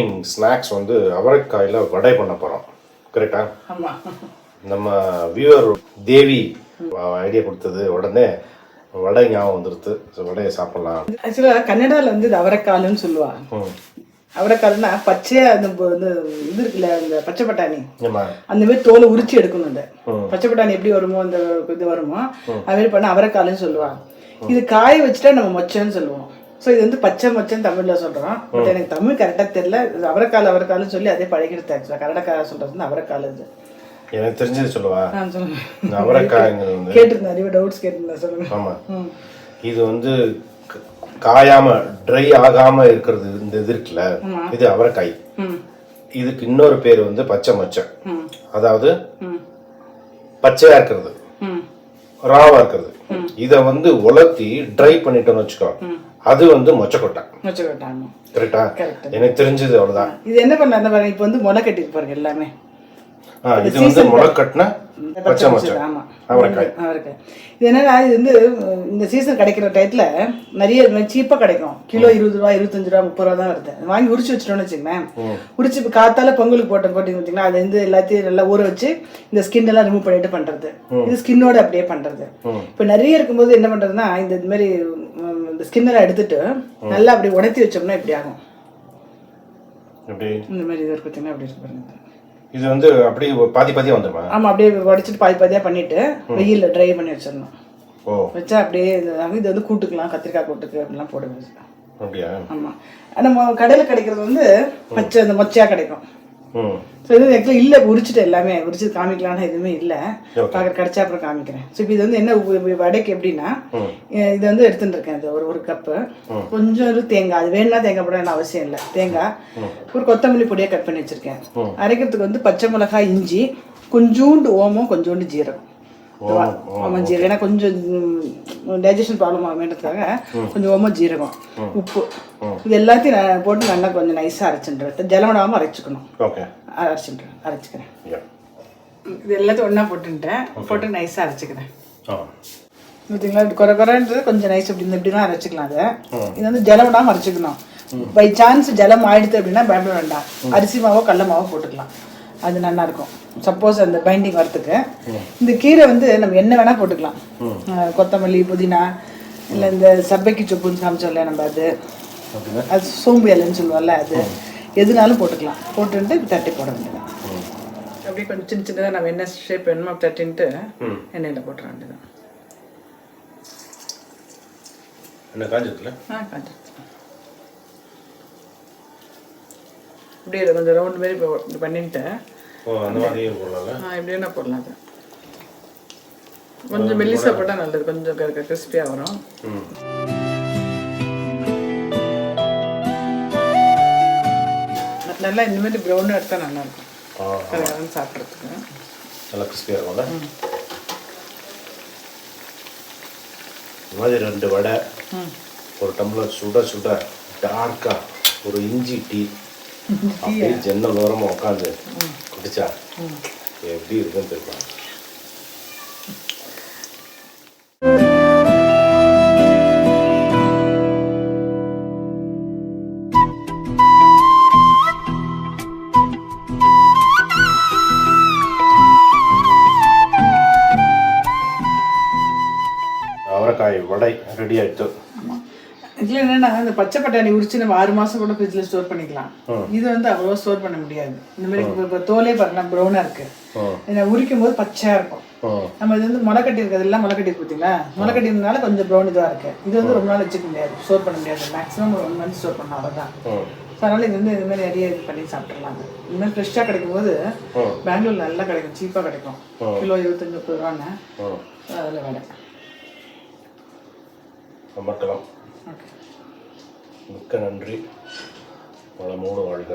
Evening snacks வந்து அவரைக்காயில் வடை பண்ண போகிறோம். கரெக்டா? ஆமாம். நம்ம வியூவர் தேவி ஐடியா கொடுத்தது உடனே வடை ஞாபகம் வந்துடுது. வடையை சாப்பிட்லாம். ஆக்சுவலாக கன்னடாவில் வந்து இது அவரைக்காலுன்னு சொல்லுவாங்க. அவரைக்காலுன்னா பச்சையாக அந்த இது இருக்குல்ல, அந்த பச்சை பட்டாணி அந்த மாதிரி தோலை உரிச்சு எடுக்கணும். அந்த பச்சை பட்டாணி எப்படி வருமோ அந்த இது வருமோ அது மாதிரி பண்ண அவரைக்காலுன்னு சொல்லுவாங்க. இது காய வச்சுட்டா நம்ம மொச்சன்னு சொல்லுவோம். ஸோ இது வந்து பச்சை மொச்சன்னு தமிழில் சொல்கிறோம். பட் எனக்கு தமிழ் கரெக்டாக தெரியல. அவரைக்காலுன்னு சொல்லி அதே பழகிடுது. ஆக்சுவலாக கன்னடக்கார சொல்கிறது அவரைக்கால். இது எனக்கு தெரிஞ்சது சொல்லுவா. சொல்லுங்க. அவரைக்காய்ங்கிறது வந்து கேட்டிருந்தேன், நிறைய டவுட்ஸ் கேட்டிருந்தேன். சொல்லுங்க. ஆமாம், இது வந்து காயாம ட்ரை ஆகாம இருக்கிறது. இந்த இது இருக்குல்ல, இது அவரைக்காய். இதுக்கு இன்னொரு பேர் வந்து பச்சை மொச்சை. அதாவது பச்சையா இருக்கிறது, ராவா இருக்கிறது. இத வந்து உலர்த்தி ட்ரை பண்ணிட்டோம்னு வச்சுக்கோ, அது வந்து மொச்சக்கொட்டை. கரெக்டா? எனக்கு தெரிஞ்சது அவ்வளவுதான். இது என்ன பண்ண இப்ப வந்து முளை கட்டி பாருங்க எல்லாமே. இது வந்து முளை கட்டின பச்சை மொச்சை அவரைக்காய். இது என்னன்னா, இது வந்து இந்த சீசன் கிடைக்கிற டயத்துல நிறைய சீப்பா கிடைக்கும். கிலோ 20 ரூபா, 25 ரூபா, 30 ரூபா தான் வருது. வாங்கி உரிச்சு வச்சுட்டோம்னு வச்சுக்கோங்களேன். உரிச்சு இப்போ காத்தால பொங்கலுக்கு போட்டிங்க பார்த்தீங்கன்னா, அது வந்து எல்லாத்தையும் நல்லா ஊற வச்சு இந்த ஸ்கின் எல்லாம் ரிமூவ் பண்ணிட்டு பண்றது. இது ஸ்கின்னோட அப்படியே பண்றது. இப்போ நிறைய இருக்கும்போது என்ன பண்றதுன்னா, இந்த மாதிரி இந்த ஸ்கின் எல்லாம் எடுத்துட்டு நல்லா அப்படி உடைத்தி வச்சோம்னா இப்படி ஆகும். இந்த மாதிரி இது இருக்கு பார்த்தீங்கன்னா அப்படி இருக்கு பாருங்க. இது வந்து அப்படியே பாதி பாதியா வந்துருமா? ஆமா, அப்படியே உடைச்சிட்டு பாதி பாதியா பண்ணிட்டு வெயில்ல ட்ரை பண்ணி வச்சிடணும். வச்சா அப்படியே இது வந்து கூட்டுக்கலாம், கத்திரிக்காய் கூட்டுக்கு அப்படிலாம் போடுவேன். அப்படியா? ஆமா. நம்ம கடையில் கிடைக்கிறது வந்து பச்சை அந்த மொச்சையா கிடைக்கும். ஸோ இது ஆக்சுவலாக இல்லை, உரிச்சிட்டு எல்லாமே உரிச்சு காமிக்கலாம்னா எதுவுமே இல்லை. பார்க்குற கிடைச்சா அப்புறம் காமிக்கிறேன். ஸோ இப்போ இது வந்து என்ன வடைக்கு எப்படின்னா, இது வந்து எடுத்துட்டு இருக்கேன். இது ஒரு கப்பு கொஞ்சம் தேங்காய், அது வேணும்னா தேங்காய் போட என்ன அவசியம் இல்லை. தேங்காய், ஒரு கொத்தமல்லி பொடியாக கட் பண்ணி வச்சிருக்கேன். அரைக்கிறதுக்கு வந்து பச்சை மிளகாய், இஞ்சி, கொஞ்சோண்டு ஓமம், கொஞ்சோண்டு ஜீரகம். ஓமம் ஜீரகம் ஏன்னா கொஞ்சம் டைஜஷன் ப்ராப்ளம் ஆகுமேன்றதுக்காக கொஞ்சம் ஓமம் ஜீரகம், உப்பு, இது எல்லாத்தையும் நான் போட்டு நல்லா கொஞ்சம் நைஸாக அரைச்சுட்டு ஜலமடாமல் அரைச்சிக்கணும். அரைச்சிக்கிறேன். இது எல்லாத்தையும் ஒன்றா போட்டு நைஸாக அரைச்சிக்கிறேன். பார்த்தீங்களா, இப்படி குறைன்றது கொஞ்சம் நைஸ் இப்படிலாம் அரைச்சிக்கலாம். அதை இது வந்து ஜலமடாமல் அரைச்சிக்கணும். பை சான்ஸ் ஜலம் ஆயிடுது அப்படின்னா பயப்பட வேண்டாம். அரிசி மாவோ கடல மாவோ போட்டுக்கலாம், அது நல்லா இருக்கும். சப்போஸ் அந்த பைண்டிங் வரத்துக்கு இந்த கீரை வந்து நம்ம என்ன வேணா போட்டுக்கலாம். கொத்தமல்லி, புதினா, இல்லை இந்த சப்பைக்கு சொப்புன்னு காமிச்சோம்ல நம்ம, அது சோம்பு இலைன்னு சொல்லுவோம்ல, அது எதுனாலும் போட்டுக்கலாம். போட்டுட்டு தட்டி போட வேண்டியதான். அப்படியே கொஞ்சம் சின்ன சின்னதாக நம்ம என்ன ஷேப் வேணுமோ தட்டின்ட்டு எண்ணெயில் போட்டுற வேண்டியதான். என்ன காஞ்சிருக்குல்ல? காஞ்சிருக்கு. இப்படியே கொஞ்சம் ரவுண்ட் மாரி இப்படி பண்ணிட்டு இப்படியே போடலாம். அது கொஞ்சம் மெல்லிசா போட்டால் நல்லது, கொஞ்சம் கிறிஸ்பியாக வரும். நல்லா இந்த மாதிரி ப்ரௌன் எடுத்தால் நல்லா இருக்கும் சாப்பிட்றதுக்கு. நல்லா கிறிஸ்பியாக இருக்கும்ல. இந்த மாதிரி 2 வடை, ஒரு டம்ளர் சுட சுட டார்க்காக ஒரு இஞ்சி டீ அப்படியே ஜன்னல் ஓரமாக உட்காந்து குடிச்சா எப்படி இருக்குன்னு தெரியுமா? அவரைக்காய் வடை ரெடி ஆயிடுச்சு. இதில் என்னென்னா, இந்த பச்சை பட்டாணி உரிச்சு நம்ம 6 மாதம் கூட ஃப்ரிட்ஜில் ஸ்டோர் பண்ணிக்கலாம். இது வந்து அவ்வளோ ஸ்டோர் பண்ண முடியாது. இந்த மாதிரி இப்போ தோலே பாருங்களா ப்ரௌனாக இருக்குது. உரிக்கும் போது பச்சையாக இருக்கும். நம்ம இது வந்து முளைக்கட்டி இருக்கிறதெல்லாம் முளைக்கட்டி பார்த்தீங்களா, முளைக்கட்டி இருந்தால கொஞ்சம் ப்ரௌன் இதாக இருக்குது. இது வந்து ரொம்ப நாள் வச்சுக்க முடியாது, ஸ்டோர் பண்ண முடியாது. மேக்ஸிமம் 1 மந்த் ஸ்டோர் பண்ண அவ்வளோதான். ஸோ அதனால் இது வந்து இது மாதிரி நிறைய இது பண்ணி சாப்பிட்றலாம். இந்த மாதிரி ஃப்ரெஷ்ஷாக கிடைக்கும் போது பெங்களூரில் நல்லா கிடைக்கும், சீப்பாக கிடைக்கும். கிலோ 25-30 ரூபான்னு. அதில் வேலை மிக்க நன்றி. வளமோடு வாழ்க.